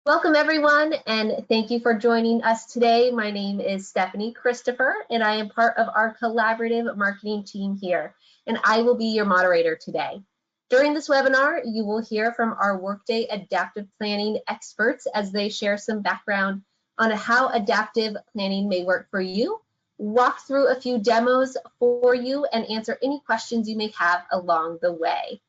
Welcome everyone, and thank you for joining us today. My name is Stephanie Christopher, and I am part of our collaborative marketing team here, and I will be your moderator today. During this webinar, you will hear from our Workday adaptive planning experts as they share some background on how adaptive planning may work for you, walk through a few demos for you, and answer any questions you may have along the way.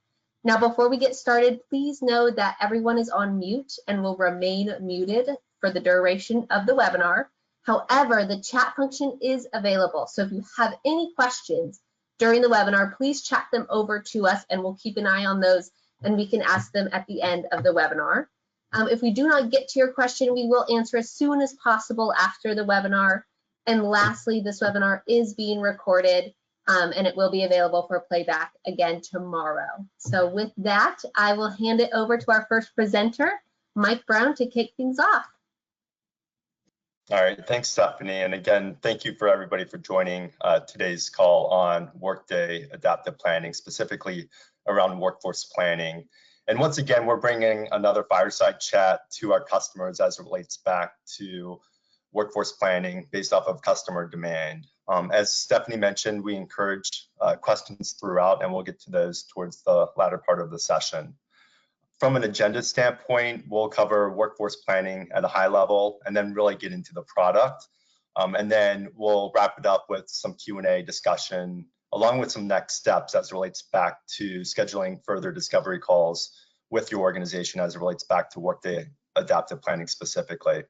Now, before we get started, please know that everyone is on mute and will remain muted for the duration of the webinar. However, the chat function is available. So if you have any questions during the webinar, please chat them over to us and we'll keep an eye on those and we can ask them at the end of the webinar. If we do not get to your question, we will answer as soon as possible after the webinar. And lastly, this webinar is being recorded and it will be available for playback again tomorrow. So with that, I will hand it over to our first presenter, Mike Brown, to kick things off. All right, thanks, Stephanie. And again, thank you for everybody for joining today's call on Workday Adaptive Planning, specifically around workforce planning. And once again, we're bringing another fireside chat to our customers as it relates back to workforce planning based off of customer demand. As Stephanie mentioned, we encourage questions throughout, and we'll get to those towards the latter part of the session. From an agenda standpoint, we'll cover workforce planning at a high level and then really get into the product. And then we'll wrap it up with some Q&A discussion, along with some next steps as it relates back to scheduling further discovery calls with your organization as it relates back to Workday Adaptive Planning specifically.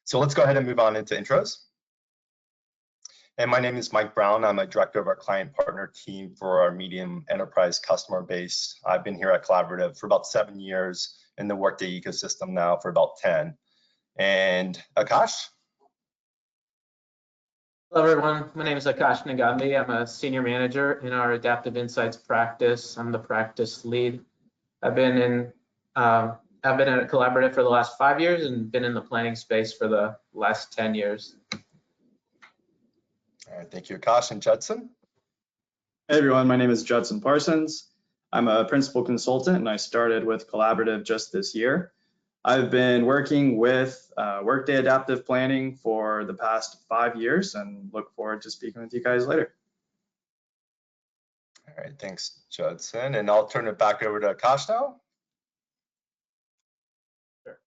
So let's go ahead and move on into intros. And my name is Mike Brown. I'm a director of our client partner team for our medium enterprise customer base. I've been here at Collaborative for about 7 years, in the Workday ecosystem now for about 10. And Akash? Hello everyone, my name is Akash Nagami. I'm a senior manager in our Adaptive Insights practice. I'm the practice lead. I've been at Collaborative for the last 5 years and been in the planning space for the last 10 years. All right, thank you, Akash. And Judson? Hey everyone, my name is Judson Parsons. I'm a principal consultant and I started with Collaborative just this year. I've been working with Workday Adaptive Planning for the past 5 years and look forward to speaking with you guys later. All right, thanks, Judson. And I'll turn it back over to Akash now. Sure.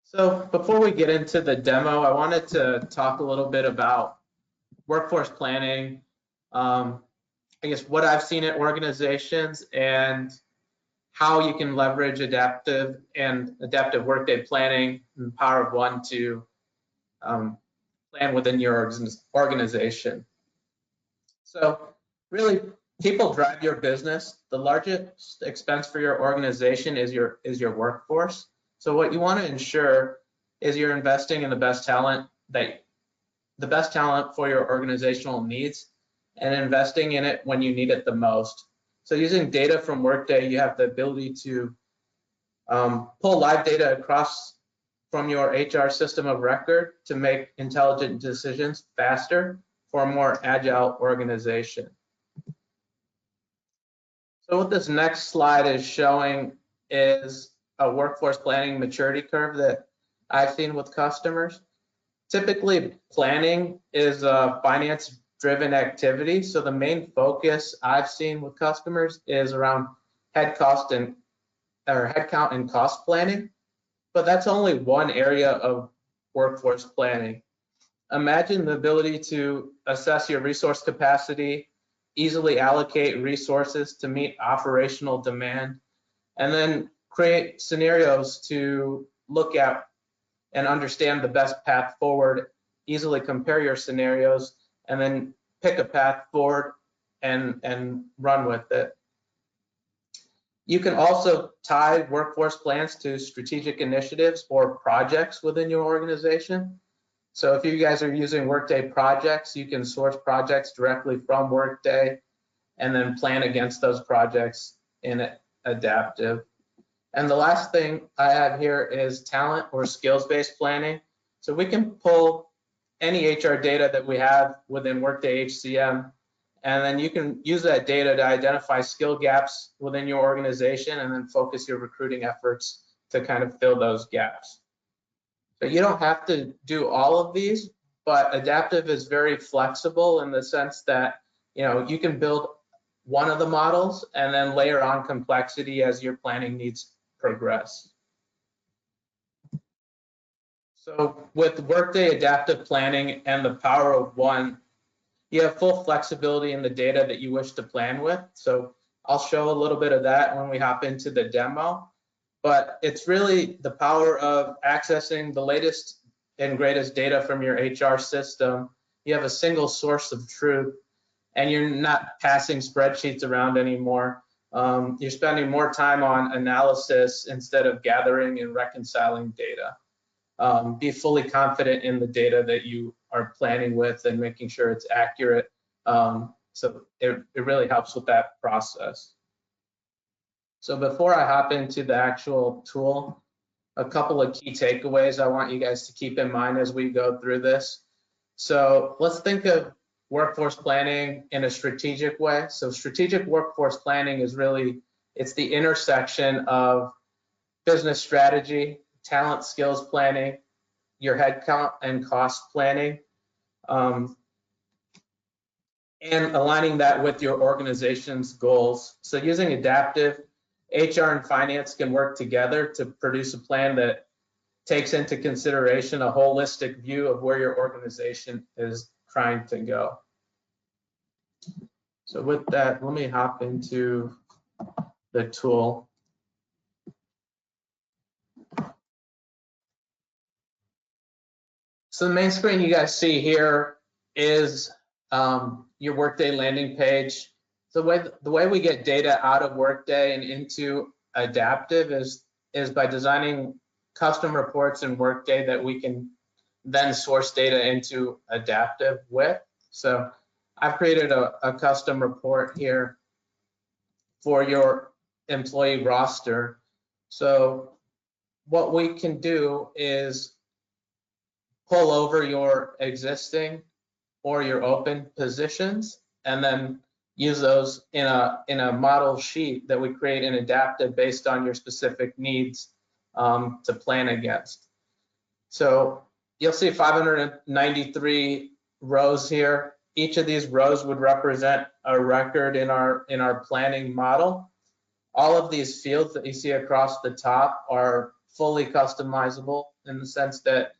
So before we get into the demo, I wanted to talk a little bit about workforce planning, I guess what I've seen at organizations and how you can leverage adaptive Workday planning and the power of one to plan within your organization. So really, people drive your business. The largest expense for your organization is your workforce. So what you want to ensure is you're investing in the best talent for your organizational needs and investing in it when you need it the most. So using data from Workday, you have the ability to pull live data across from your HR system of record to make intelligent decisions faster for a more agile organization. So what this next slide is showing is a workforce planning maturity curve that I've seen with customers. Typically, planning is a finance-driven activity, so the main focus I've seen with customers is around headcount and cost planning, but that's only one area of workforce planning. Imagine the ability to assess your resource capacity, easily allocate resources to meet operational demand, and then create scenarios to look at and understand the best path forward, easily compare your scenarios, and then pick a path forward and run with it. You can also tie workforce plans to strategic initiatives or projects within your organization. So if you guys are using Workday projects, you can source projects directly from Workday and then plan against those projects in Adaptive. And the last thing I have here is talent or skills-based planning. So we can pull any HR data that we have within Workday HCM, and then you can use that data to identify skill gaps within your organization and then focus your recruiting efforts to kind of fill those gaps. So you don't have to do all of these, but adaptive is very flexible in the sense that, you know, you can build one of the models and then layer on complexity as your planning needs progress. So with Workday Adaptive Planning and the power of one, you have full flexibility in the data that you wish to plan with. So I'll show a little bit of that when we hop into the demo, but it's really the power of accessing the latest and greatest data from your HR system. You have a single source of truth, and you're not passing spreadsheets around anymore. You're spending more time on analysis instead of gathering and reconciling data. Be fully confident in the data that you are planning with and making sure it's accurate. So it really helps with that process. So before I hop into the actual tool, a couple of key takeaways I want you guys to keep in mind as we go through this. So let's think of workforce planning in a strategic way. So strategic workforce planning is really, it's the intersection of business strategy, talent skills planning, your headcount and cost planning, and aligning that with your organization's goals. So using adaptive, HR and finance can work together to produce a plan that takes into consideration a holistic view of where your organization is trying to go. So with that, let me hop into the tool. So the main screen you guys see here is your Workday landing page. So the way we get data out of Workday and into Adaptive is by designing custom reports in Workday that we can then source data into Adaptive with. So I've created a custom report here for your employee roster. So what we can do is pull over your existing or your open positions and then use those in a model sheet that we create in Adaptive based on your specific needs to plan against. So you'll see 593 rows here. Each of these rows would represent a record in our planning model. All of these fields that you see across the top are fully customizable in the sense that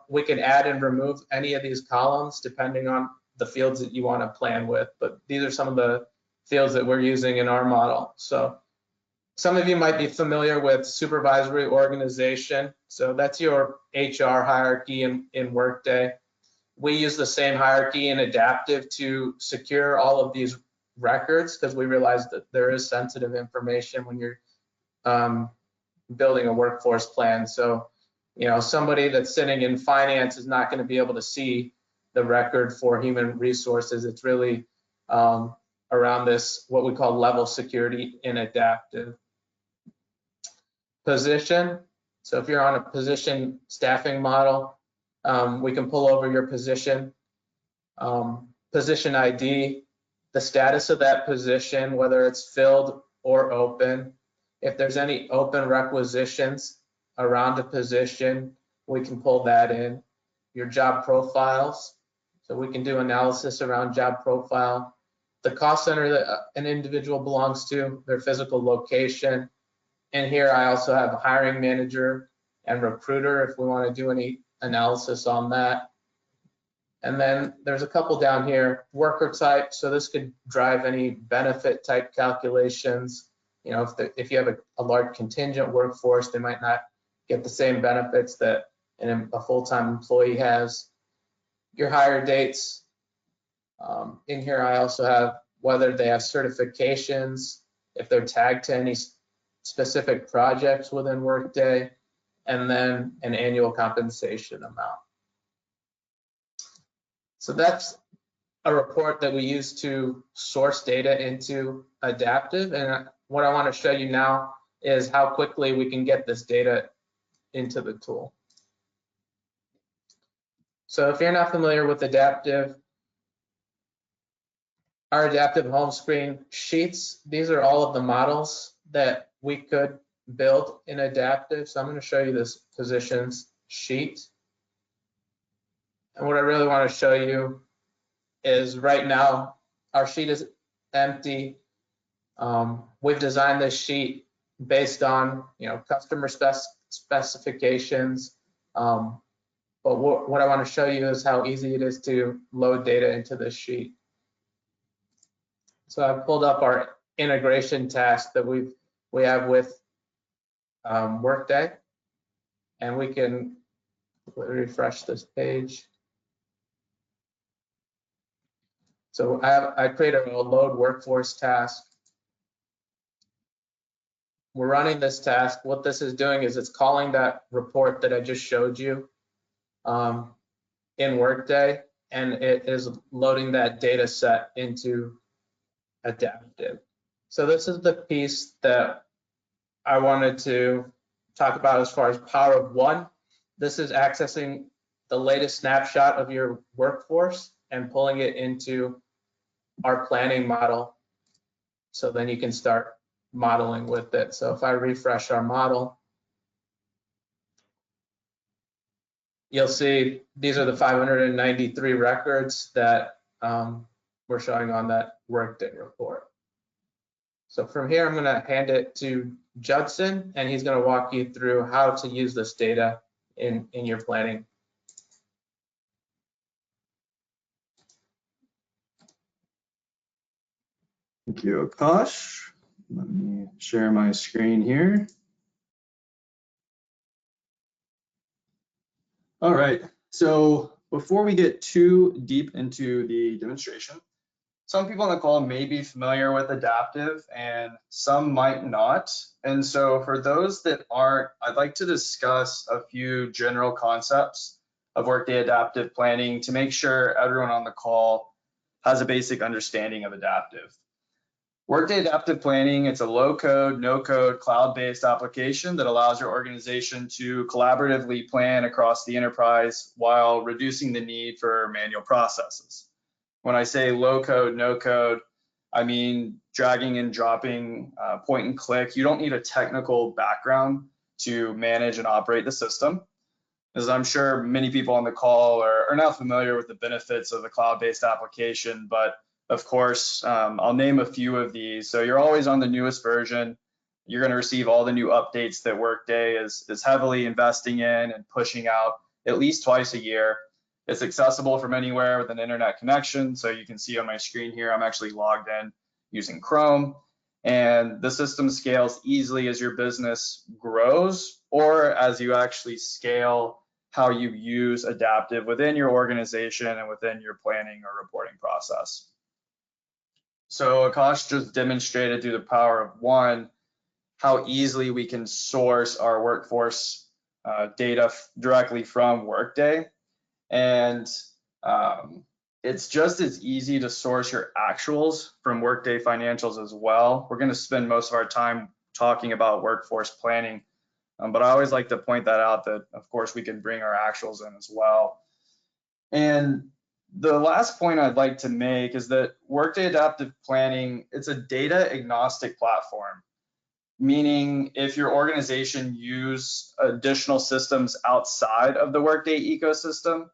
we can add and remove any of these columns depending on the fields that you want to plan with, but these are some of the fields that we're using in our model. So some of you might be familiar with supervisory organization. So that's your HR hierarchy in Workday. We use the same hierarchy in Adaptive to secure all of these records because we realize that there is sensitive information when you're building a workforce plan. So, you know, somebody that's sitting in finance is not going to be able to see the record for human resources. It's really around this, what we call level security in Adaptive. Position. So if you're on a position staffing model, we can pull over your position. Position ID, the status of that position, whether it's filled or open. If there's any open requisitions around a position, we can pull that in. Your job profiles, so we can do analysis around job profile. The cost center that an individual belongs to, their physical location. And here I also have a hiring manager and recruiter if we want to do any analysis on that. And then there's a couple down here, worker type. So this could drive any benefit type calculations. You know, if you have a large contingent workforce, they might not get the same benefits that a full-time employee has. Your hire dates. In here I also have whether they have certifications, if they're tagged to any specific projects within Workday, and then an annual compensation amount. So that's a report that we use to source data into Adaptive. And what I want to show you now is how quickly we can get this data into the tool. So if you're not familiar with Adaptive, our Adaptive home screen sheets, these are all of the models that we could build in Adaptive. So I'm going to show you this positions sheet. And what I really want to show you is right now our sheet is empty. We've designed this sheet based on customer specifications. But what I want to show you is how easy it is to load data into this sheet. So I've pulled up our integration task that we have with Workday, and we can refresh this page. So I created a load workforce task. We're running this task. What this is doing is it's calling that report that I just showed you in Workday, and it is loading that data set into Adaptive. So this is the piece that I wanted to talk about as far as power of one. This is accessing the latest snapshot of your workforce and pulling it into our planning model. So then you can start modeling with it. So if I refresh our model, you'll see these are the 593 records that we're showing on that Workday report. So from here, I'm going to hand it to Judson, and he's going to walk you through how to use this data in your planning. Thank you, Akash. Let me share my screen here. All right, so before we get too deep into the demonstration, some people on the call may be familiar with Adaptive and some might not. And so for those that aren't, I'd like to discuss a few general concepts of Workday Adaptive Planning to make sure everyone on the call has a basic understanding of Adaptive. Workday Adaptive Planning, it's a low-code, no-code, cloud-based application that allows your organization to collaboratively plan across the enterprise while reducing the need for manual processes. When I say low-code, no-code, I mean dragging and dropping, point and click. You don't need a technical background to manage and operate the system. As I'm sure many people on the call are now familiar with the benefits of the cloud-based application, but of course, I'll name a few of these. So you're always on the newest version. You're going to receive all the new updates that Workday is heavily investing in and pushing out at least twice a year. It's accessible from anywhere with an internet connection. So you can see on my screen here, I'm actually logged in using Chrome. And the system scales easily as your business grows or as you actually scale how you use Adaptive within your organization and within your planning or reporting process. So Akash just demonstrated through the power of one how easily we can source our workforce data directly from Workday. And it's just as easy to source your actuals from Workday financials as well. We're going to spend most of our time talking about workforce planning, but I always like to point that out that, of course, we can bring our actuals in as well. And the last point I'd like to make is that Workday Adaptive Planning, it's a data agnostic platform, meaning if your organization use additional systems outside of the Workday ecosystem,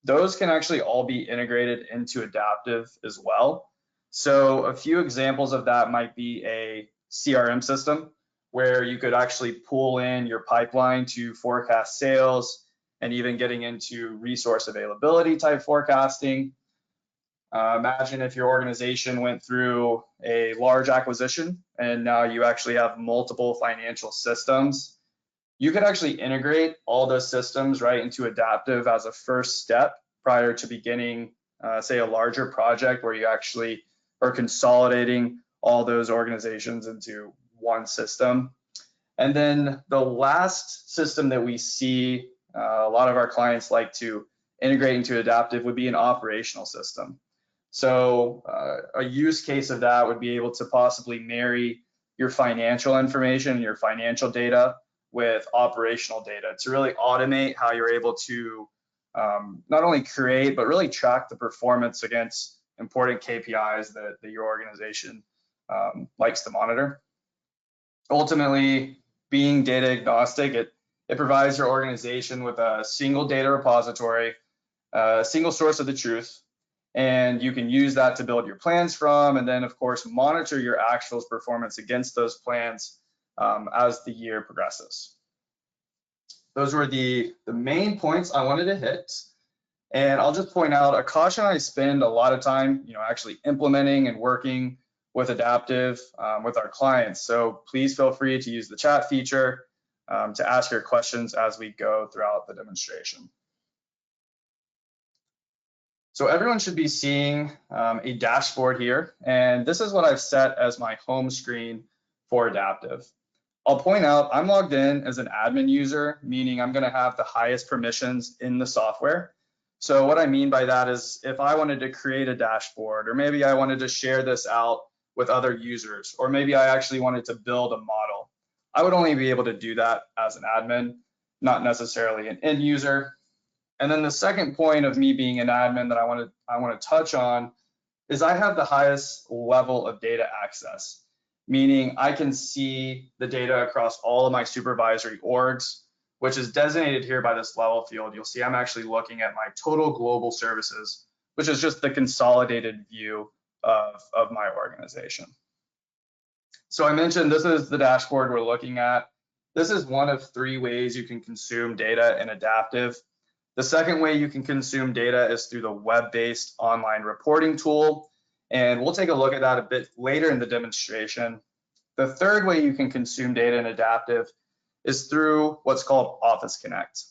those can actually all be integrated into Adaptive as well. So a few examples of that might be a CRM system where you could actually pull in your pipeline to forecast sales and even getting into resource availability type forecasting. Imagine if your organization went through a large acquisition and now you actually have multiple financial systems. You could actually integrate all those systems right into Adaptive as a first step prior to beginning, say, a larger project where you actually are consolidating all those organizations into one system. And then the last system that we see a lot of our clients like to integrate into Adaptive would be an operational system. So a use case of that would be able to possibly marry your financial information and your financial data with operational data to really automate how you're able to not only create, but really track the performance against important KPIs that your organization likes to monitor. Ultimately, being data agnostic, it provides your organization with a single data repository, a single source of the truth, and you can use that to build your plans from, and then of course monitor your actuals performance against those plans as the year progresses. Those were the main points I wanted to hit. And I'll just point out, Akash and I spend a lot of time, actually implementing and working with Adaptive with our clients. So please feel free to use the chat feature to ask your questions as we go throughout the demonstration. So everyone should be seeing a dashboard here, and this is what I've set as my home screen for Adaptive. I'll point out I'm logged in as an admin user, meaning I'm going to have the highest permissions in the software. So what I mean by that is if I wanted to create a dashboard, or maybe I wanted to share this out with other users, or maybe I actually wanted to build a model, I would only be able to do that as an admin, not necessarily an end user. And then the second point of me being an admin that I want to touch on is I have the highest level of data access, meaning I can see the data across all of my supervisory orgs, which is designated here by this level field. You'll see I'm actually looking at my total global services, which is just the consolidated view of my organization. So I mentioned this is the dashboard we're looking at. This is one of 3 ways you can consume data in Adaptive. The second way you can consume data is through the web-based online reporting tool, and we'll take a look at that a bit later in the demonstration. The third way you can consume data in Adaptive is through what's called Office Connect.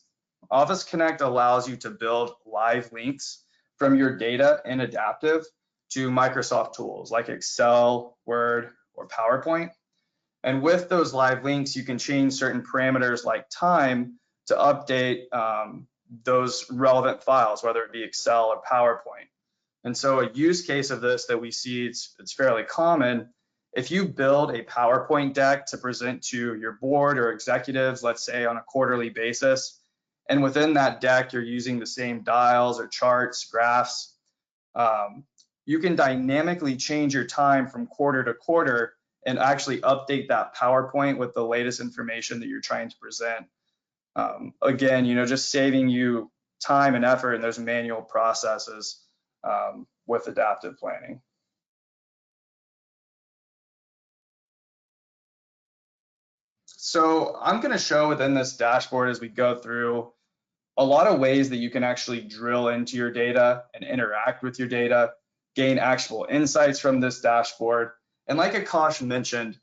Office Connect allows you to build live links from your data in Adaptive to Microsoft tools like Excel, Word, or PowerPoint. And with those live links, you can change certain parameters like time to update those relevant files, whether it be Excel or PowerPoint. And so a use case of this that we see, it's fairly common. If you build a PowerPoint deck to present to your board or executives, let's say on a quarterly basis, and within that deck, you're using the same dials or charts, graphs, you can dynamically change your time from quarter to quarter and actually update that PowerPoint with the latest information that you're trying to present. Again, just saving you time and effort in those manual processes with adaptive planning. So I'm going to show within this dashboard as we go through a lot of ways that you can actually drill into your data and interact with your data, gain actual insights from this dashboard. And like Akash mentioned,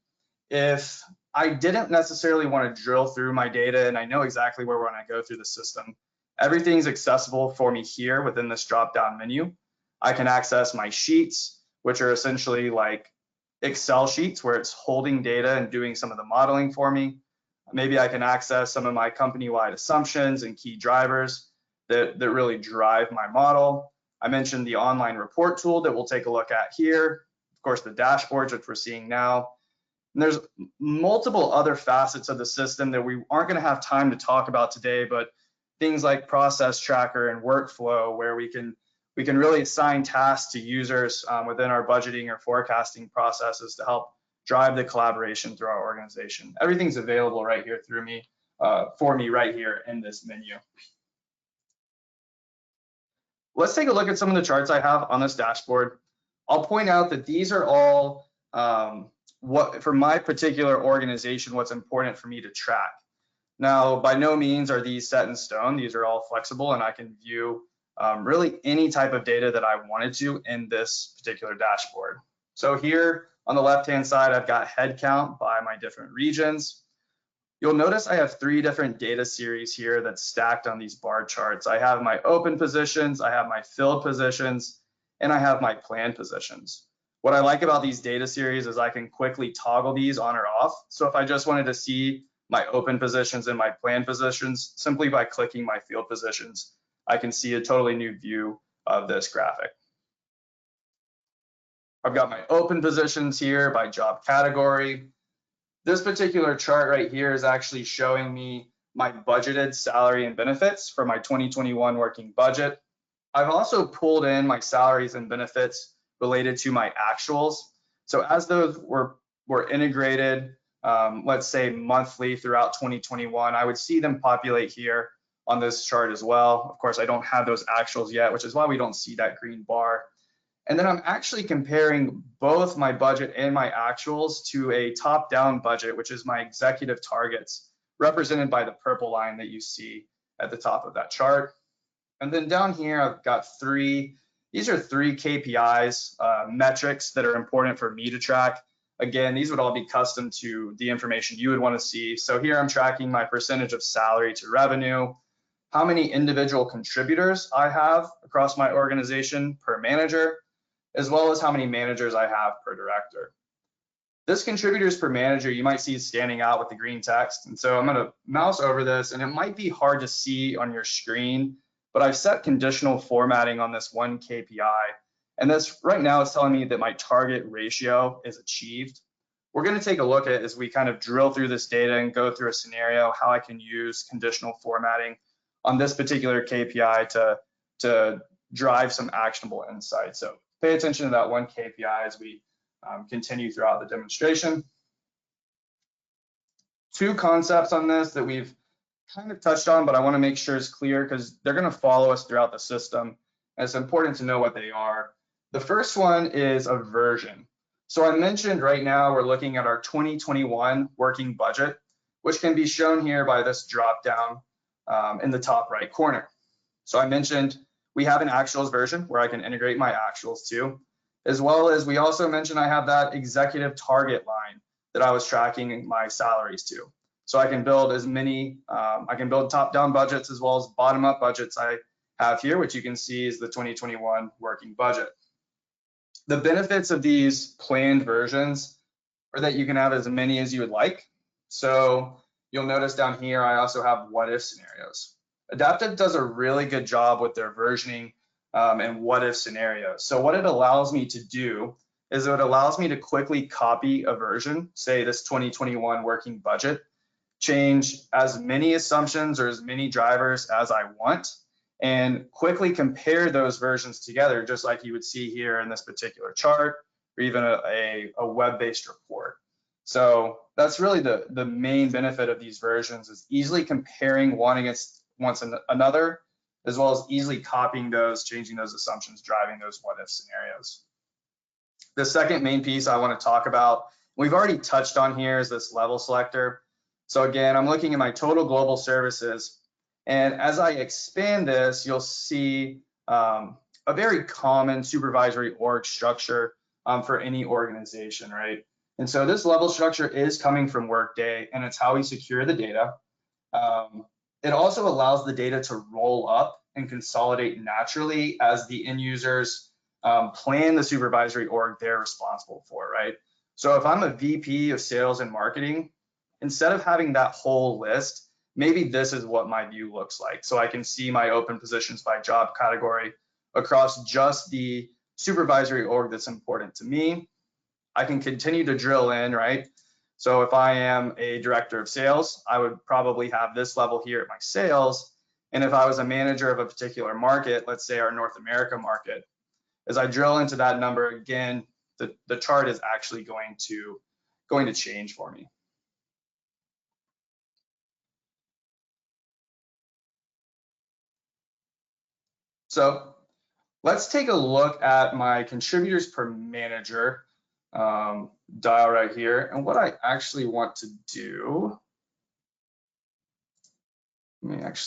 if I didn't necessarily want to drill through my data and I know exactly where when I go through the system, everything's accessible for me here within this drop-down menu. I can access my sheets, which are essentially like Excel sheets where it's holding data and doing some of the modeling for me. Maybe I can access some of my company-wide assumptions and key drivers that really drive my model. I mentioned the online report tool that we'll take a look at here. Of course, the dashboards, which we're seeing now. And there's multiple other facets of the system that we aren't going to have time to talk about today, but things like process tracker and workflow, where we can really assign tasks to users within our budgeting or forecasting processes to help drive the collaboration through our organization. Everything's available right here for me right here in this menu. Let's take a look at some of the charts I have on this dashboard. I'll point out that these are all for my particular organization, what's important for me to track. Now, by no means are these set in stone. These are all flexible, and I can view really any type of data that I wanted to in this particular dashboard. So here on the left-hand side, I've got headcount by my different regions. You'll notice I have 3 different data series here that's stacked on these bar charts. I have my open positions, I have my filled positions, and I have my planned positions. What I like about these data series is I can quickly toggle these on or off. So if I just wanted to see my open positions and my planned positions, simply by clicking my field positions, I can see a totally new view of this graphic. I've got my open positions here by job category. This particular chart right here is actually showing me my budgeted salary and benefits for my 2021 working budget. I've also pulled in my salaries and benefits related to my actuals. So as those were integrated let's say monthly throughout 2021, I would see them populate here on this chart as well. Of course, I don't have those actuals yet, which is why we don't see that green bar. And then I'm actually comparing both my budget and my actuals to a top-down budget, which is my executive targets, represented by the purple line that you see at the top of that chart. And then down here, I've got these are three KPIs, metrics that are important for me to track. Again, these would all be custom to the information you would want to see. So here I'm tracking my percentage of salary to revenue, how many individual contributors I have across my organization per manager, as well as how many managers I have per director. This contributors per manager, you might see standing out with the green text. And so I'm going to mouse over this, and it might be hard to see on your screen, but I've set conditional formatting on this one KPI. And this right now is telling me that my target ratio is achieved. We're going to take a look at, as we kind of drill through this data and go through a scenario, how I can use conditional formatting on this particular KPI to drive some actionable insights. So pay attention to that one KPI as we continue throughout the demonstration. Two concepts on this that we've kind of touched on, but I want to make sure is clear because they're going to follow us throughout the system. And it's important to know what they are. The first one is a version. So I mentioned right now we're looking at our 2021 working budget, which can be shown here by this drop down in the top right corner. So I mentioned we have an actuals version where I can integrate my actuals to, as well as we also mentioned I have that executive target line that I was tracking my salaries to. So I can build as many, I can build top-down budgets as well as bottom-up budgets I have here, which you can see is the 2021 working budget. The benefits of these planned versions are that you can have as many as you would like. So you'll notice down here, I also have what-if scenarios. Adaptive does a really good job with their versioning and what-if scenarios. So what it allows me to do is it allows me to quickly copy a version, say this 2021 working budget, change as many assumptions or as many drivers as I want, and quickly compare those versions together, just like you would see here in this particular chart, or even a web-based report. So that's really the main benefit of these versions, is easily comparing one against another, as well as easily copying those, changing those assumptions, driving those what-if scenarios. The second main piece I want to talk about, we've already touched on here, is this level selector. So again, I'm looking at my total global services, and as I expand this, you'll see a very common supervisory org structure for any organization, right? And so this level structure is coming from Workday, and it's how we secure the data. It also allows the data to roll up and consolidate naturally as the end users plan the supervisory org they're responsible for, right? So if I'm a VP of sales and marketing, instead of having that whole list, maybe this is what my view looks like. So I can see my open positions by job category across just the supervisory org that's important to me. I can continue to drill in, right? So if I am a director of sales, I would probably have this level here at my sales. And if I was a manager of a particular market, let's say our North America market, as I drill into that number again, the chart is actually going to change for me. So let's take a look at my contributors per manager dial right here. And what I actually want to do, let's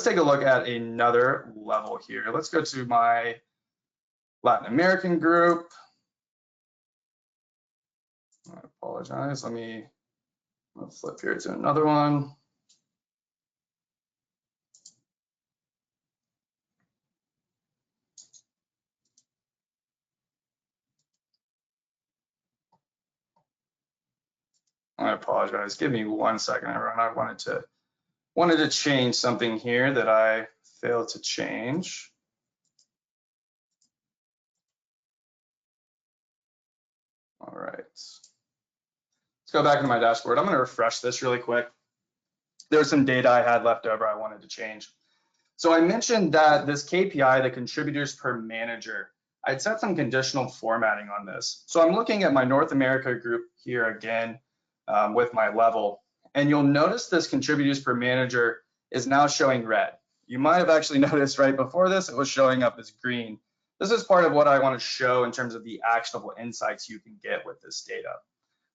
take a look at another level here. Let's go to my Latin American group. I apologize. Let's flip here to another one. I apologize. Give me 1 second, everyone. I wanted to change something here that I failed to change. All right. Let's go back to my dashboard. I'm going to refresh this really quick. There was some data I had left over I wanted to change. So I mentioned that this KPI, the contributors per manager, I'd set some conditional formatting on this. So I'm looking at my North America group here again. with my level. And you'll notice this contributors per manager is now showing red. You might have actually noticed right before this, it was showing up as green. This is part of what I want to show in terms of the actionable insights you can get with this data.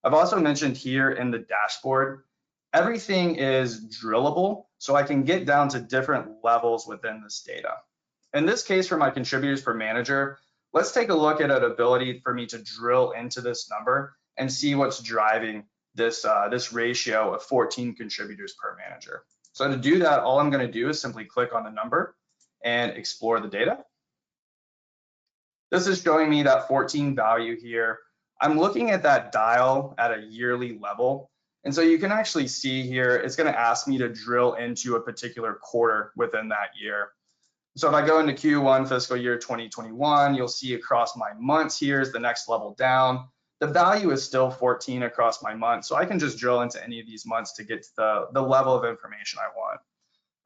I've also mentioned here in the dashboard, everything is drillable, so I can get down to different levels within this data. In this case, for my contributors per manager, let's take a look at an ability for me to drill into this number and see what's driving this, this ratio of 14 contributors per manager. So to do that, all I'm going to do is simply click on the number and explore the data. This is showing me that 14 value here. I'm looking at that dial at a yearly level. And so you can actually see here, it's going to ask me to drill into a particular quarter within that year. So if I go into Q1 fiscal year 2021, you'll see across my months here is the next level down. The value is still 14 across my month. So I can just drill into any of these months to get to the level of information I want.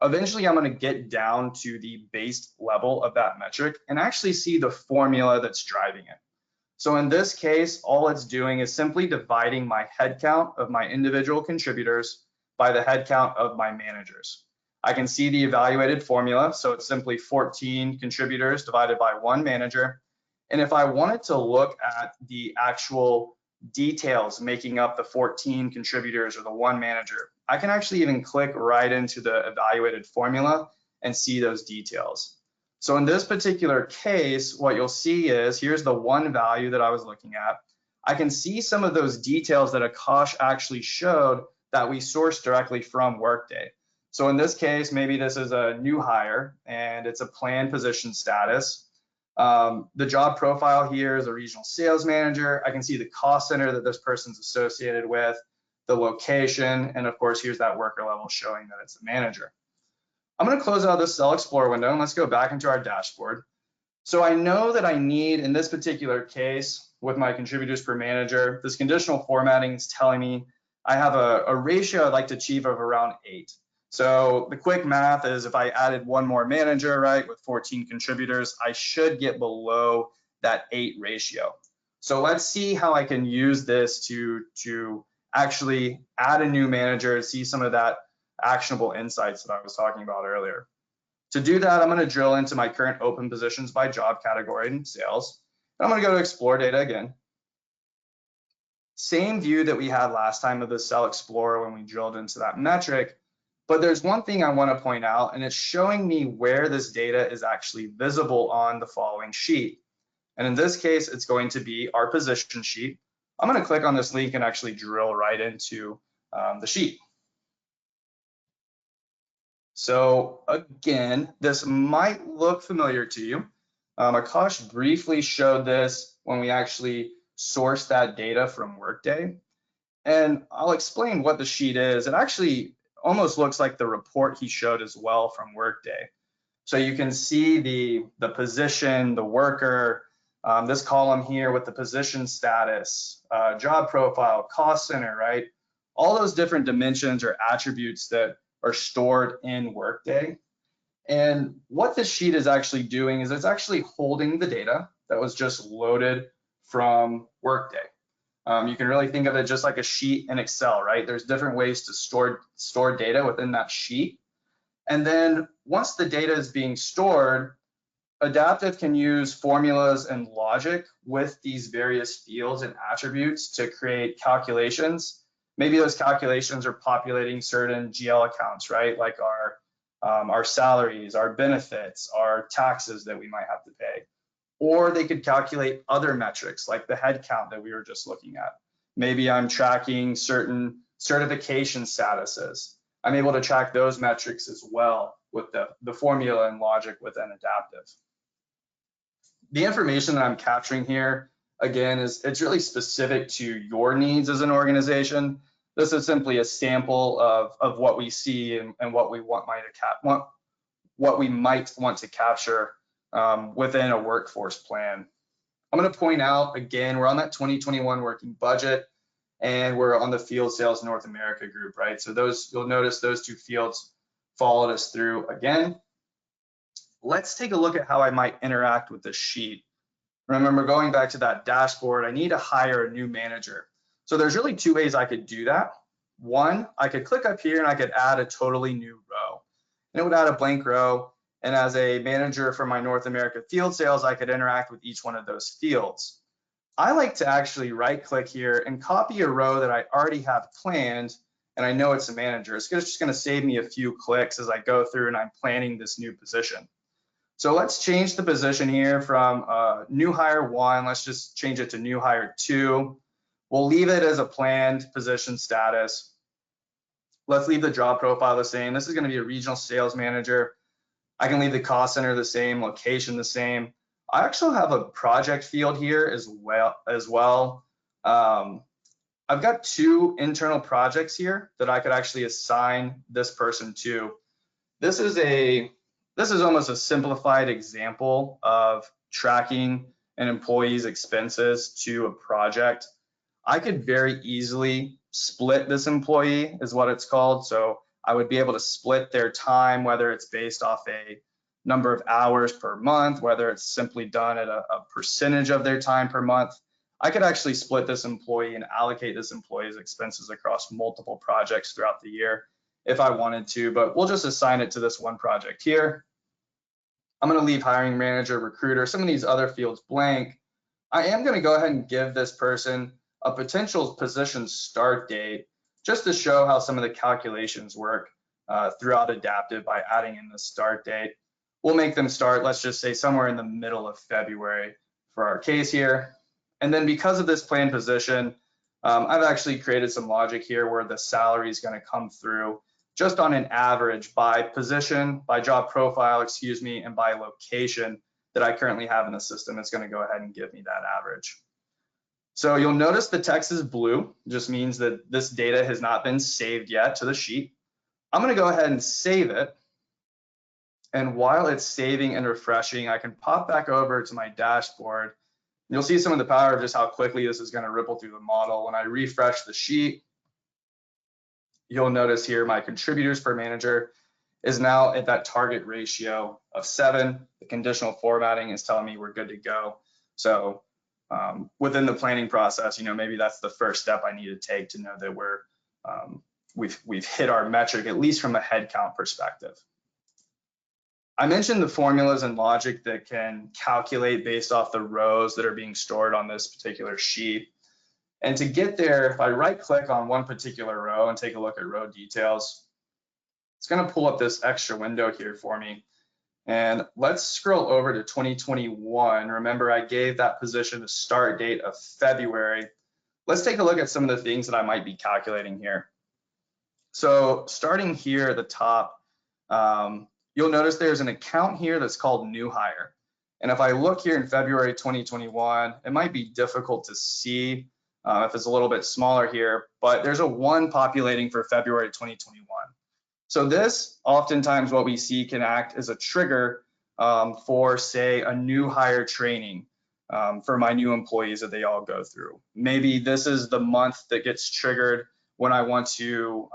Eventually, I'm going to get down to the base level of that metric and actually see the formula that's driving it. So in this case, all it's doing is simply dividing my headcount of my individual contributors by the headcount of my managers. I can see the evaluated formula, so it's simply 14 contributors divided by 1 manager. And if I wanted to look at the actual details making up the 14 contributors or the 1 manager, I can actually even click right into the evaluated formula and see those details. So in this particular case, what you'll see is, here's the 1 value that I was looking at. I can see some of those details that Akash actually showed that we sourced directly from Workday. So in this case, maybe this is a new hire and it's a planned position status. The job profile here is a regional sales manager. I can see the cost center that this person's associated with, the location, and of course, here's that worker level showing that it's a manager. I'm going to close out this Cell Explorer window and let's go back into our dashboard. So I know that I need, in this particular case, with my contributors per manager, this conditional formatting is telling me I have a ratio I'd like to achieve of around 8. So the quick math is if I added 1 more manager, right, with 14 contributors, I should get below that 8 ratio. So let's see how I can use this to actually add a new manager, see some of that actionable insights that I was talking about earlier. To do that, I'm going to drill into my current open positions by job category in sales. And I'm going to go to Explore Data again. Same view that we had last time of the Cell Explorer when we drilled into that metric. But there's one thing I want to point out, and it's showing me where this data is actually visible on the following sheet. And in this case, it's going to be our position sheet. I'm going to click on this link and actually drill right into the sheet. So again, this might look familiar to you. Akash briefly showed this when we actually sourced that data from Workday. And I'll explain what the sheet is. It actually almost looks like the report he showed as well from Workday. So you can see the position, the worker, this column here with the position status, job profile, cost center, right? All those different dimensions or attributes that are stored in Workday. And what this sheet is actually doing is it's actually holding the data that was just loaded from Workday. You can really think of it just like a sheet in Excel, right? There's different ways to store data within that sheet. And then once the data is being stored, Adaptive can use formulas and logic with these various fields and attributes to create calculations. Maybe those calculations are populating certain GL accounts, right? Like our salaries, our benefits, our taxes that we might have to pay. Or they could calculate other metrics like the head count that we were just looking at. Maybe I'm tracking certain certification statuses. I'm able to track those metrics as well with the formula and logic within Adaptive. The information that I'm capturing here, again, it's really specific to your needs as an organization. This is simply a sample of what we see and what we might want to capture within a workforce plan. I'm going to point out, again, we're on that 2021 working budget and we're on the Field Sales North America group, right? So you'll notice those 2 fields followed us through again. Let's take a look at how I might interact with this sheet. Remember, going back to that dashboard, I need to hire a new manager. So there's really two ways I could do that. One, I could click up here and I could add a totally new row. And it would add a blank row. And as a manager for my North America field sales, I could interact with each one of those fields. I like to actually right click here and copy a row that I already have planned and I know it's a manager. It's just going to save me a few clicks as I go through and I'm planning this new position. So let's change the position here from new hire 1. Let's just change it to new hire 2. We'll leave it as a planned position status. Let's leave the job profile the same. This is going to be a regional sales manager. I can leave the cost center the same, location the same. I actually have a project field here as well. I've got 2 internal projects here that I could actually assign this person to. This is almost a simplified example of tracking an employee's expenses to a project. I could very easily split this employee, is what it's called. So I would be able to split their time, whether it's based off a number of hours per month, whether it's simply done at a percentage of their time per month. I could actually split this employee and allocate this employee's expenses across multiple projects throughout the year if I wanted to, but we'll just assign it to this one project here. I'm going to leave hiring manager, recruiter, some of these other fields blank. I am going to go ahead and give this person a potential position start date just to show how some of the calculations work throughout Adaptive by adding in the start date. We'll make them start, let's just say somewhere in the middle of February for our case here. And then because of this planned position, I've actually created some logic here where the salary is going to come through just on an average by position, by job profile, excuse me, and by location that I currently have in the system. It's going to go ahead and give me that average. So you'll notice the text is blue, just means that this data has not been saved yet to the sheet. I'm going to go ahead and save it. And while it's saving and refreshing, I can pop back over to my dashboard. You'll see some of the power of just how quickly this is going to ripple through the model. When I refresh the sheet, you'll notice here my contributors per manager is now at that target ratio of 7. The conditional formatting is telling me we're good to go. So within the planning process, maybe that's the first step I need to take to know that we've hit our metric, at least from a headcount perspective. I mentioned the formulas and logic that can calculate based off the rows that are being stored on this particular sheet. And to get there, if I right click on one particular row and take a look at row details, it's going to pull up this extra window here for me. And let's scroll over to 2021. Remember, I gave that position a start date of February. Let's take a look at some of the things that I might be calculating here. So starting here at the top, you'll notice there's an account here that's called new hire. And if I look here in February 2021, it might be difficult to see if it's a little bit smaller here, but there's a 1 populating for February 2021. So this, oftentimes what we see can act as a trigger for, say, a new hire training for my new employees that they all go through. Maybe this is the month that gets triggered when I want to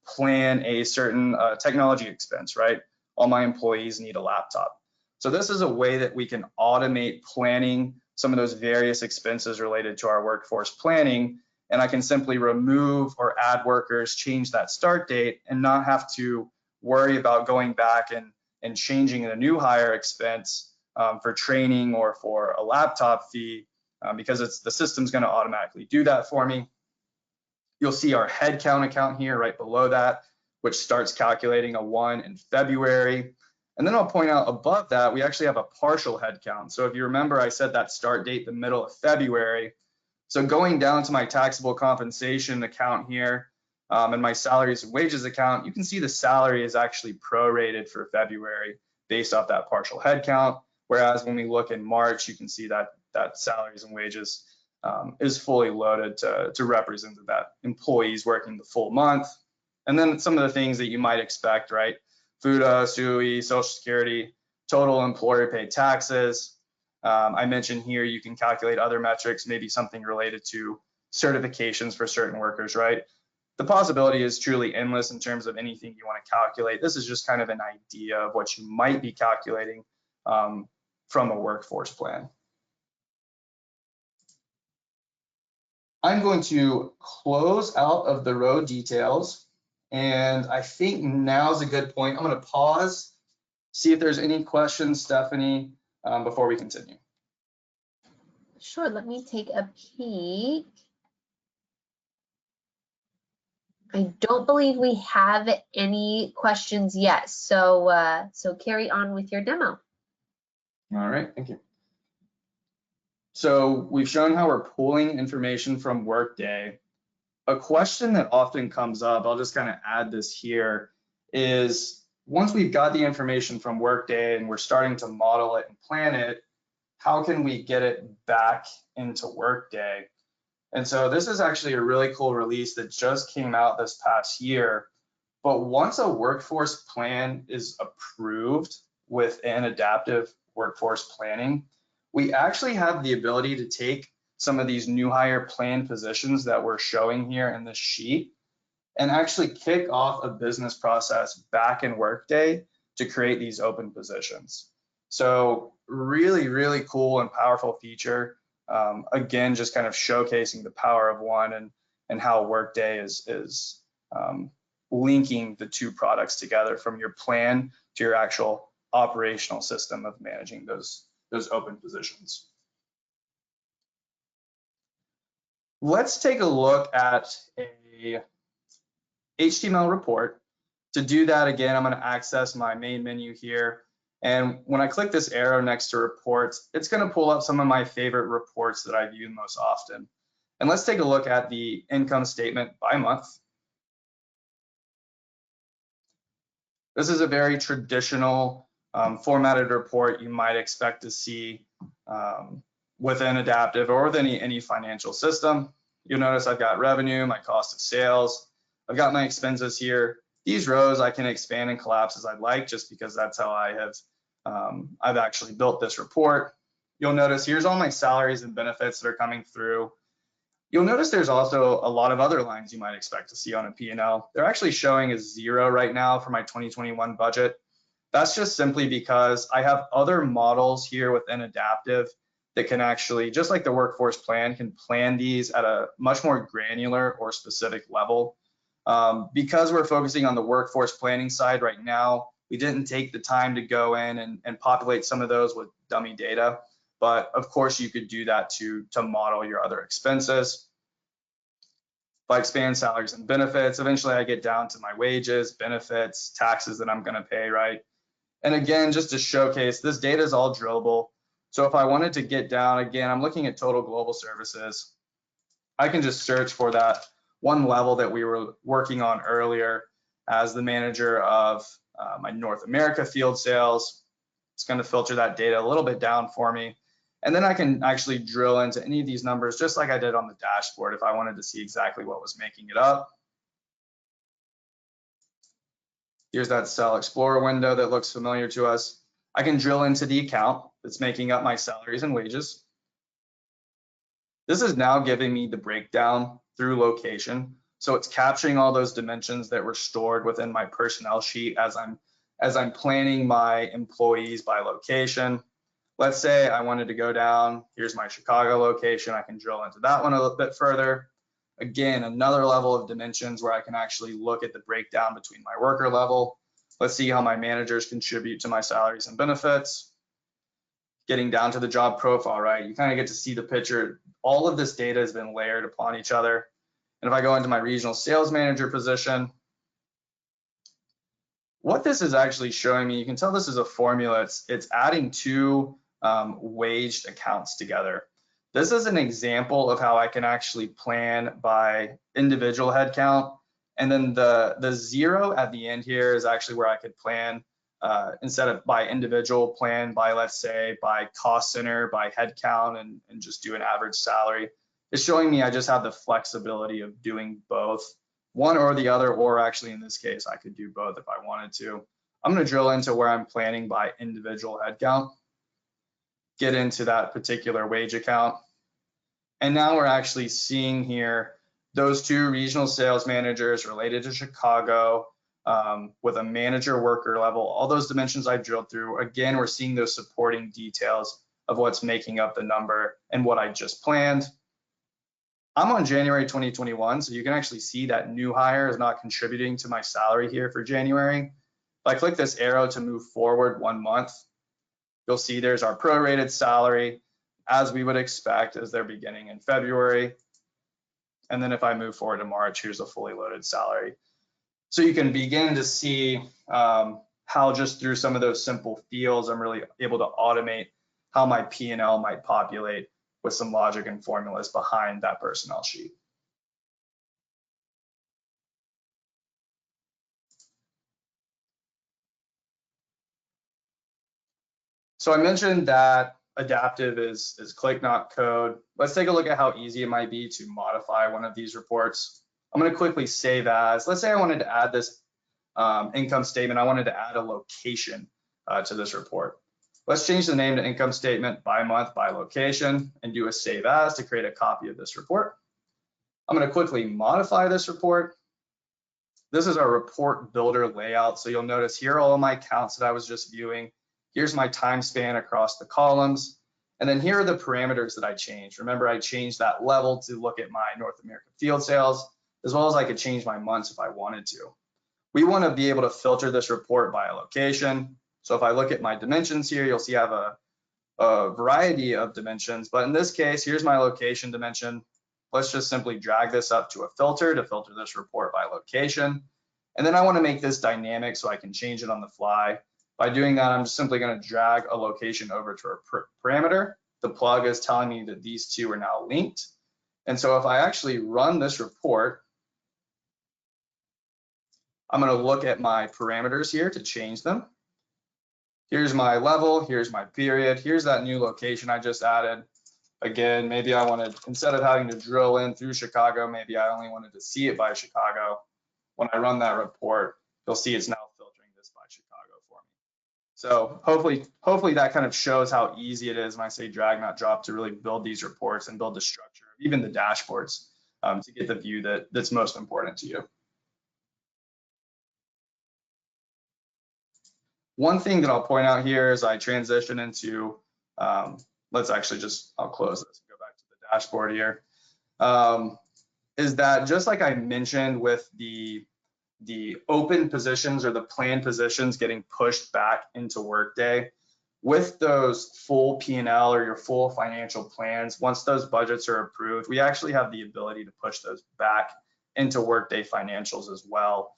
plan a certain technology expense, right? All my employees need a laptop. So this is a way that we can automate planning some of those various expenses related to our workforce planning. And I can simply remove or add workers, change that start date, and not have to worry about going back and changing a new hire expense for training or for a laptop fee because the system's going to automatically do that for me. You'll see our headcount account here right below that, which starts calculating a 1 in February. And then I'll point out above that, we actually have a partial headcount. So if you remember, I said that start date the middle of February. So going down to my taxable compensation account here and my salaries and wages account, you can see the salary is actually prorated for February based off that partial headcount. Whereas when we look in March, you can see that salaries and wages is fully loaded to represent that employees working the full month. And then some of the things that you might expect, right? FUTA, SUI, Social Security, total employer paid taxes. I mentioned here you can calculate other metrics, maybe something related to certifications for certain workers, right? The possibility is truly endless in terms of anything you want to calculate. This is just kind of an idea of what you might be calculating from a workforce plan. I'm going to close out of the row details. And I think now's a good point. I'm going to pause, see if there's any questions, Stephanie, before we continue. Sure, let me take a peek. I don't believe we have any questions yet, so so carry on with your demo. All right, thank you. So we've shown how we're pulling information from Workday. A question that often comes up, I'll just kind of add this here, is once we've got the information from Workday and we're starting to model it and plan it, how can we get it back into Workday? And so this is actually a really cool release that just came out this past year. But once a workforce plan is approved within adaptive workforce planning, we actually have the ability to take some of these new hire plan positions that we're showing here in this sheet and actually kick off a business process back in Workday to create these open positions. So really, really cool and powerful feature. Again, just kind of showcasing the power of one and how Workday is linking the two products together from your plan to your actual operational system of managing those open positions. Let's take a look at a HTML report. To do that, again, I'm going to access my main menu here. And when I click this arrow next to reports, it's going to pull up some of my favorite reports that I view most often. And let's take a look at the income statement by month. This is a very traditional formatted report you might expect to see within Adaptive or with any financial system. You'll notice I've got revenue, my cost of sales. I've got my expenses here. These rows I can expand and collapse as I'd like, just because that's how I have I've actually built this report. You'll notice here's all my salaries and benefits that are coming through. You'll notice there's also a lot of other lines you might expect to see on a P&L. They're actually showing as 0 right now for my 2021 budget. That's just simply because I have other models here within Adaptive that can actually, just like the workforce plan, can plan these at a much more granular or specific level. Because we're focusing on the workforce planning side right now, we didn't take the time to go in and populate some of those with dummy data. But of course, you could do that to model your other expenses. If I expand salaries and benefits, eventually I get down to my wages, benefits, taxes that I'm going to pay, right? And again, just to showcase, this data is all drillable. So if I wanted to get down, again, I'm looking at total global services. I can just search for that one level that we were working on earlier as the manager of my North America field sales. It's going to filter that data a little bit down for me. And then I can actually drill into any of these numbers just like I did on the dashboard if I wanted to see exactly what was making it up. Here's that Cell Explorer window that looks familiar to us. I can drill into the account that's making up my salaries and wages. This is now giving me the breakdown through location. So it's capturing all those dimensions that were stored within my personnel sheet as I'm planning my employees by location. Let's say I wanted to go down, here's my Chicago location. I can drill into that one a little bit further. Again, another level of dimensions where I can actually look at the breakdown between my worker level. Let's see how my managers contribute to my salaries and benefits. Getting down to the job profile, right? You kind of get to see the picture. All of this data has been layered upon each other. And if I go into my regional sales manager position, what this is actually showing me, you can tell this is a formula. It's adding two waged accounts together. This is an example of how I can actually plan by individual headcount. And then the 0 at the end here is actually where I could plan instead of by individual, plan by, let's say, by cost center, by headcount, and just do an average salary. It's showing me I just have the flexibility of doing both, one or the other, or actually in this case, I could do both if I wanted to. I'm going to drill into where I'm planning by individual headcount, get into that particular wage account. And now we're actually seeing here those two regional sales managers related to Chicago with a manager worker level, all those dimensions I drilled through. Again, we're seeing those supporting details of what's making up the number and what I just planned. I'm on January 2021, so you can actually see that new hire is not contributing to my salary here for January. If I click this arrow to move forward 1 month, you'll see there's our prorated salary, as we would expect, as they're beginning in February. And then if I move forward to March, here's a fully loaded salary. So you can begin to see how just through some of those simple fields, I'm really able to automate how my P&L might populate with some logic and formulas behind that personnel sheet. So I mentioned that adaptive is click, not code. Let's take a look at how easy it might be to modify one of these reports. I'm going to quickly save as. Let's say I wanted to add this income statement. I wanted to add a location to this report. Let's change the name to income statement by month by location and do a save as to create a copy of this report. I'm going to quickly modify this report. This is our report builder layout. So you'll notice here are all of my accounts that I was just viewing. Here's my time span across the columns. And then here are the parameters that I changed. Remember, I changed that level to look at my North American field sales, as well as I could change my months if I wanted to. We want to be able to filter this report by a location. So if I look at my dimensions here, you'll see I have a variety of dimensions, but in this case, here's my location dimension. Let's just simply drag this up to a filter to filter this report by location. And then I want to make this dynamic so I can change it on the fly. By doing that, I'm just simply going to drag a location over to a parameter. The plug is telling me that these two are now linked. And so if I actually run this report, I'm going to look at my parameters here to change them. Here's my level, here's my period, here's that new location I just added. Again, maybe I wanted, instead of having to drill in through Chicago, maybe I only wanted to see it by Chicago. When I run that report, you'll see it's now filtering this by Chicago for me. So hopefully that kind of shows how easy it is when I say drag, not drop, to really build these reports and build the structure, even the dashboards, to get the view that's most important to you. One thing that I'll point out here as I transition into, let's actually just, I'll close this and go back to the dashboard here, is that just like I mentioned with the open positions or the planned positions getting pushed back into Workday, with those full P&L or your full financial plans, once those budgets are approved, we actually have the ability to push those back into Workday financials as well.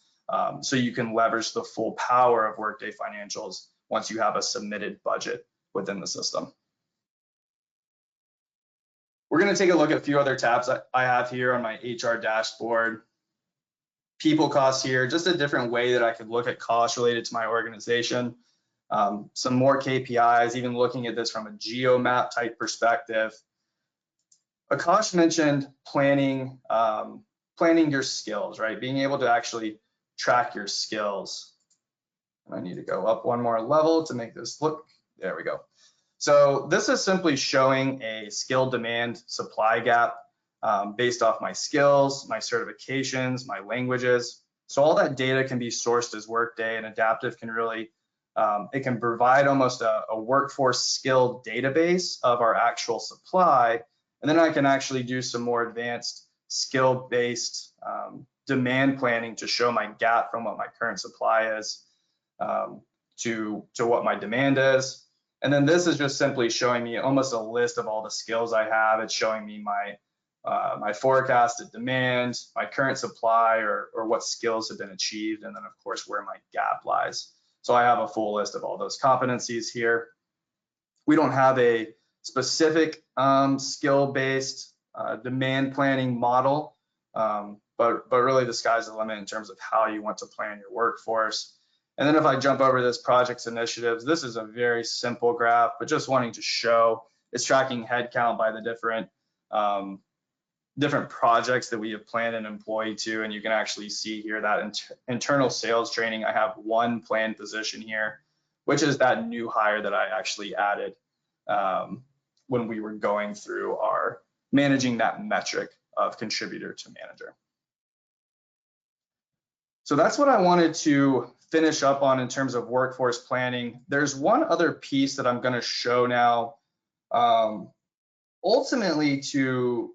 So you can leverage the full power of Workday financials once you have a submitted budget within the system. We're going to take a look at a few other tabs I have here on my HR dashboard. People costs here, just a different way that I could look at costs related to my organization. Some more KPIs, even looking at this from a geomap type perspective. Akash mentioned planning your skills, right? Being able to actually track your skills. And I need to go up one more level to make this look, there we go. So this is simply showing a skill demand supply gap based off my skills, my certifications, my languages. So all that data can be sourced as Workday, and Adaptive can really, it can provide almost a workforce skill database of our actual supply. And then I can actually do some more advanced skill-based demand planning to show my gap from what my current supply is to what my demand is. And then this is just simply showing me almost a list of all the skills I have. It's showing me my forecasted demand, my current supply, or what skills have been achieved, and then of course where my gap lies. So I have a full list of all those competencies here. We don't have a specific skill-based demand planning model, but really the sky's the limit in terms of how you want to plan your workforce. And then if I jump over this projects initiatives, this is a very simple graph, but just wanting to show it's tracking headcount by the different projects that we have planned an employee to. And you can actually see here that internal sales training, I have one planned position here, which is that new hire that I actually added when we were going through our managing that metric of contributor to manager. So that's what I wanted to finish up on in terms of workforce planning. There's one other piece that I'm going to show now, ultimately to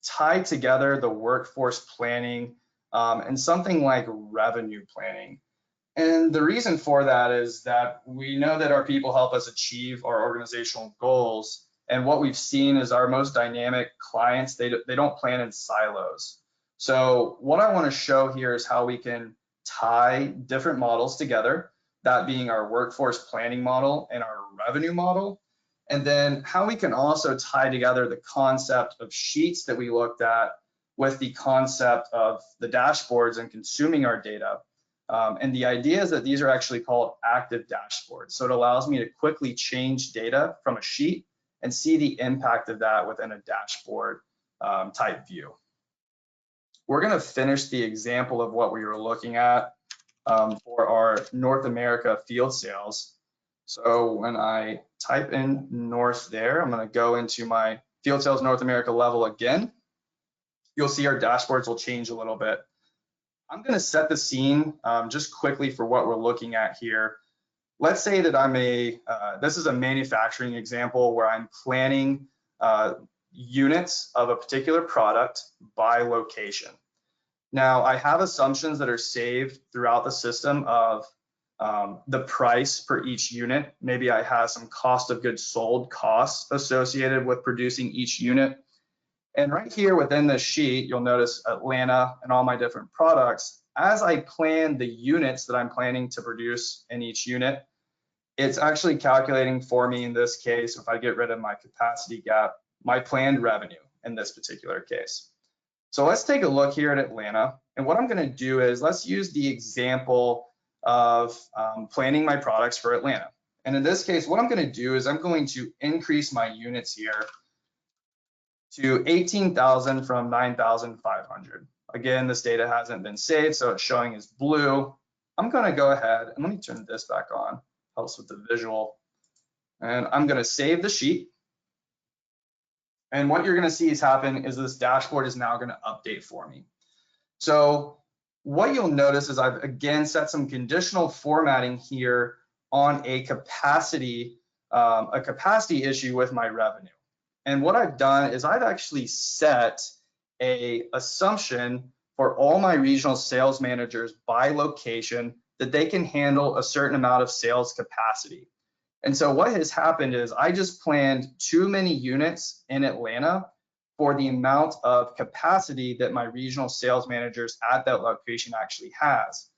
tie together the workforce planning and something like revenue planning. And the reason for that is that we know that our people help us achieve our organizational goals. And what we've seen is our most dynamic clients, they don't plan in silos. So what I want to show here is how we can tie different models together, that being our workforce planning model and our revenue model, and then how we can also tie together the concept of sheets that we looked at with the concept of the dashboards and consuming our data. And the idea is that these are actually called active dashboards. So it allows me to quickly change data from a sheet and see the impact of that within a dashboard type view. We're going to finish the example of what we were looking at for our North America field sales. So when I type in North there, I'm going to go into my field sales North America level again. You'll see our dashboards will change a little bit. I'm going to set the scene just quickly for what we're looking at here. Let's say that I'm this is a manufacturing example where I'm planning units of a particular product by location. Now, I have assumptions that are saved throughout the system of the price per each unit. Maybe I have some cost of goods sold costs associated with producing each unit. And right here within this sheet, you'll notice Atlanta and all my different products. As I plan the units that I'm planning to produce in each unit, it's actually calculating for me in this case, if I get rid of my capacity gap, my planned revenue in this particular case. So let's take a look here at Atlanta. And what I'm going to do is let's use the example of planning my products for Atlanta. And in this case, what I'm going to do is I'm going to increase my units here to 18,000 from 9,500. Again, this data hasn't been saved, so it's showing as blue. I'm going to go ahead and let me turn this back on. Helps with the visual. And I'm going to save the sheet. And what you're going to see is happen is this dashboard is now going to update for me. So what you'll notice is I've again set some conditional formatting here on a capacity issue with my revenue. And what I've done is I've actually set a assumption for all my regional sales managers by location that they can handle a certain amount of sales capacity. And so what has happened is I just planned too many units in Atlanta for the amount of capacity that my regional sales managers at that location actually has.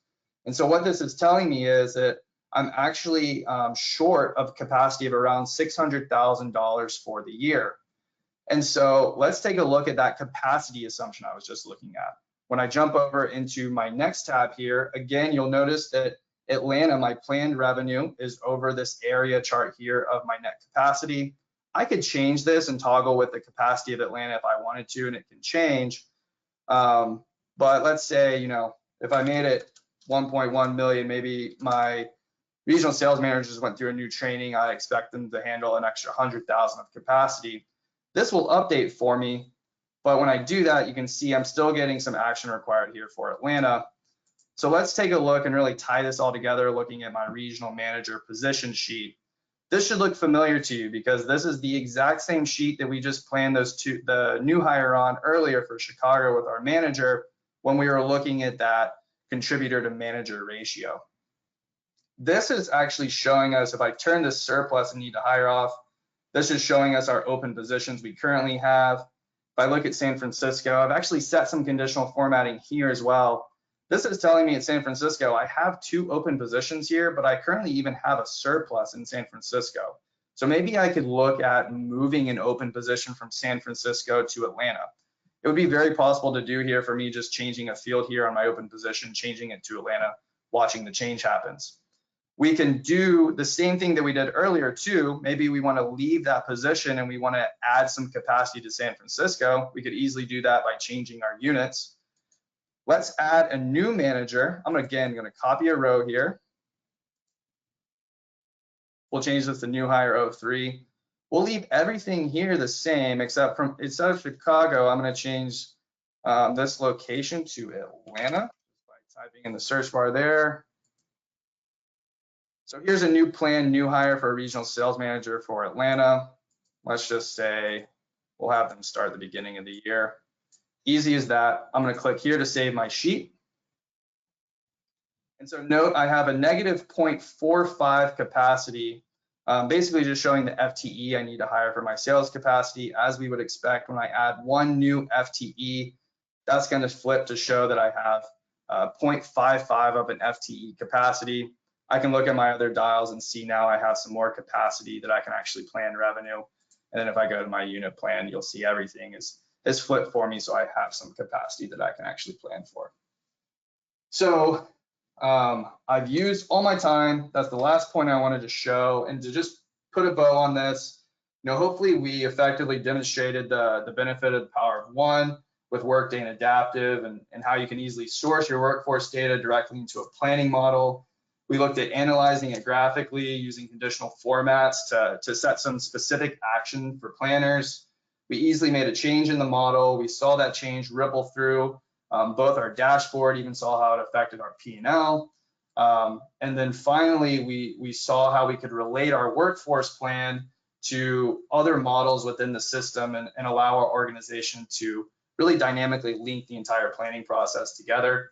And so what this is telling me is that I'm actually short of capacity of around $600,000 for the year. And so let's take a look at that capacity assumption I was just looking at. When I jump over into my next tab here, again, you'll notice that Atlanta, my planned revenue is over this area chart here of my net capacity. I could change this and toggle with the capacity of Atlanta if I wanted to, and it can change. But let's say, you know, if I made it 1.1 million, maybe my regional sales managers went through a new training. I expect them to handle an extra 100,000 of capacity. This will update for me, but when I do that, you can see I'm still getting some action required here for Atlanta. So let's take a look and really tie this all together looking at my regional manager position sheet. This should look familiar to you because this is the exact same sheet that we just planned the new hire on earlier for Chicago with our manager when we were looking at that contributor to manager ratio. This is actually showing us, if I turn this surplus and need to hire off, this is showing us our open positions we currently have. If I look at San Francisco, I've actually set some conditional formatting here as well. This is telling me at San Francisco, I have 2 open positions here, but I currently even have a surplus in San Francisco. So maybe I could look at moving an open position from San Francisco to Atlanta. It would be very possible to do here for me just changing a field here on my open position, changing it to Atlanta, watching the change happens. We can do the same thing that we did earlier too. Maybe we want to leave that position and we want to add some capacity to San Francisco. We could easily do that by changing our units. Let's add a new manager. I'm again going to copy a row here. We'll change this to new hire 03. We'll leave everything here the same, except from instead of Chicago, I'm going to change this location to Atlanta by typing in the search bar there. So here's a new plan, new hire for a regional sales manager for Atlanta. Let's just say we'll have them start at the beginning of the year. Easy as that. I'm going to click here to save my sheet. And so note I have a negative 0.45 capacity, basically just showing the FTE I need to hire for my sales capacity. As we would expect, when I add one new FTE, that's going to flip to show that I have 0.55 of an FTE capacity. I can look at my other dials and see now I have some more capacity that I can actually plan revenue. And then if I go to my unit plan, you'll see everything is flipped for me, so I have some capacity that I can actually plan for. So I've used all my time. That's the last point I wanted to show. And to just put a bow on this, hopefully we effectively demonstrated the benefit of the power of one with Workday and Adaptive, and how you can easily source your workforce data directly into a planning model. We looked at analyzing it graphically using conditional formats to set some specific action for planners. We easily made a change in the model. We saw that change ripple through both our dashboard, even saw how it affected our P&L. And then finally, we saw how we could relate our workforce plan to other models within the system and allow our organization to really dynamically link the entire planning process together.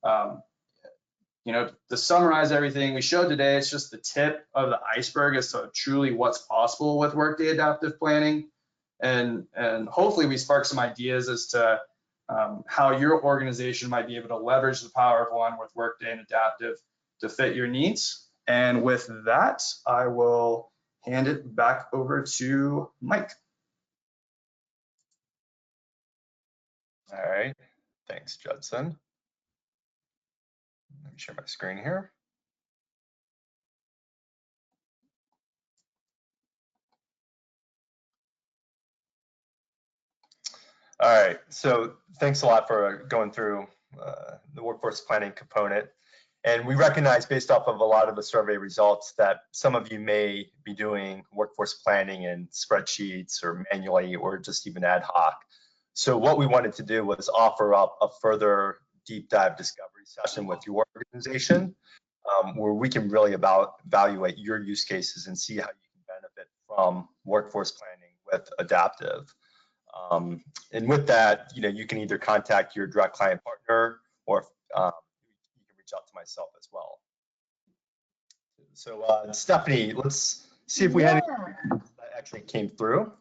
To summarize everything we showed today, it's just the tip of the iceberg as to truly what's possible with Workday Adaptive Planning. And hopefully we spark some ideas as to how your organization might be able to leverage the power of one with Workday and Adaptive to fit your needs. And with that, I will hand it back over to Mike. All right, thanks, Judson. Let me share my screen here. All right, so thanks a lot for going through the workforce planning component. And we recognize, based off of a lot of the survey results, that some of you may be doing workforce planning in spreadsheets or manually or just even ad hoc. So what we wanted to do was offer up a further deep dive discovery session with your organization, where we can really evaluate your use cases and see how you can benefit from workforce planning with Adaptive. And with that, you can either contact your direct client partner, or you can reach out to myself as well. So Stephanie, let's see if we had anything that actually came through.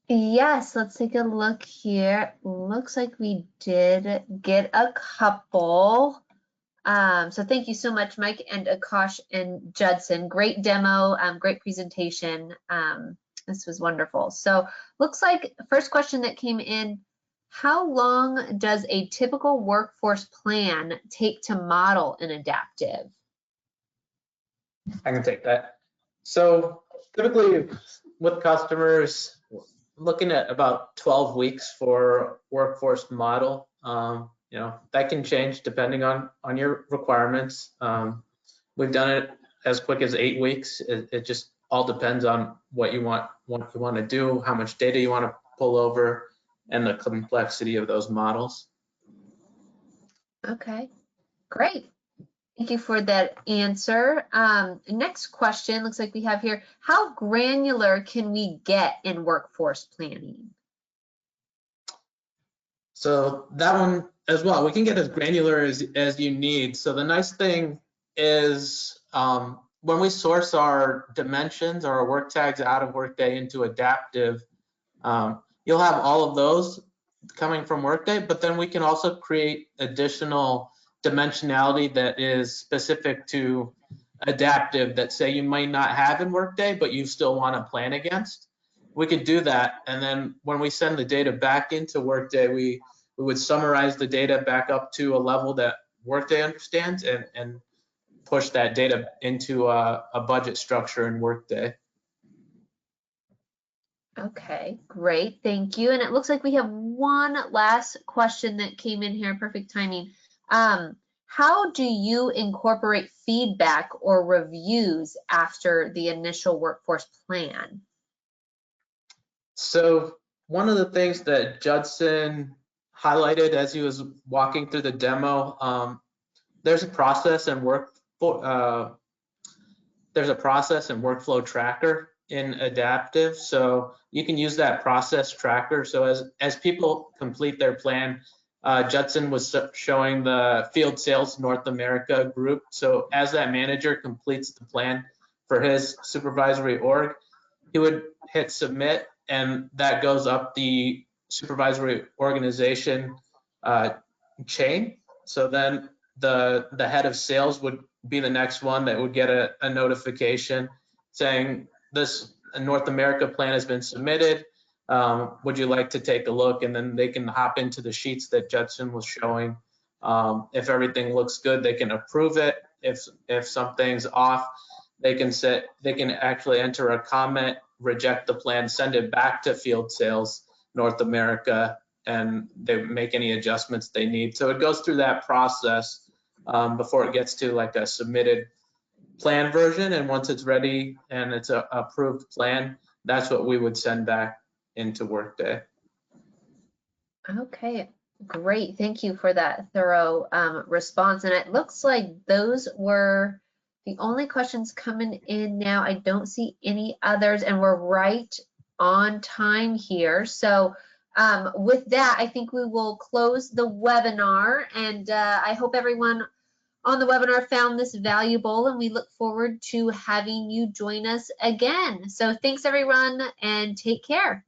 Yes, let's take a look here. Looks like we did get a couple. So thank you so much, Mike and Akash and Judson. Great demo, great presentation. This was wonderful. So looks like first question that came in, how long does a typical workforce plan take to model in Adaptive? I can take that. So typically with customers, looking at about 12 weeks for workforce model. That can change depending on your requirements. We've done it as quick as 8 weeks. It just all depends on what you want to do, how much data you want to pull over, and the complexity of those models. Okay, great. Thank you for that answer. Next question looks like we have here, how granular can we get in workforce planning? So that one as well, we can get as granular as you need. So the nice thing is when we source our dimensions or our work tags out of Workday into Adaptive, you'll have all of those coming from Workday, but then we can also create additional dimensionality that is specific to Adaptive that say you might not have in Workday, but you still want to plan against. We could do that, and then when we send the data back into Workday, we would summarize the data back up to a level that Workday understands and push that data into a budget structure in Workday. Okay, great, thank you. And it looks like we have one last question that came in here, perfect timing. How do you incorporate feedback or reviews after the initial workforce plan? So one of the things that Judson highlighted as he was walking through the demo, there's a process and workflow tracker in Adaptive. So you can use that process tracker. So as people complete their plan, Judson was showing the field sales North America group. So as that manager completes the plan for his supervisory org, he would hit submit, and that goes up the supervisory organization chain. So then the head of sales would be the next one that would get a notification saying this North America plan has been submitted. Would you like to take a look? And then they can hop into the sheets that Judson was showing. If everything looks good, they can approve it. If something's off, they can actually enter a comment, reject the plan, send it back to field sales North America, and they make any adjustments they need. So it goes through that process before it gets to like a submitted plan version. And once it's ready and it's an approved plan, that's what we would send back into Workday. Okay, great. Thank you for that thorough response. And it looks like those were the only questions coming in now. I don't see any others, and we're right on time here. So with that, I think we will close the webinar, and I hope everyone on the webinar found this valuable, and we look forward to having you join us again. So thanks everyone, and take care.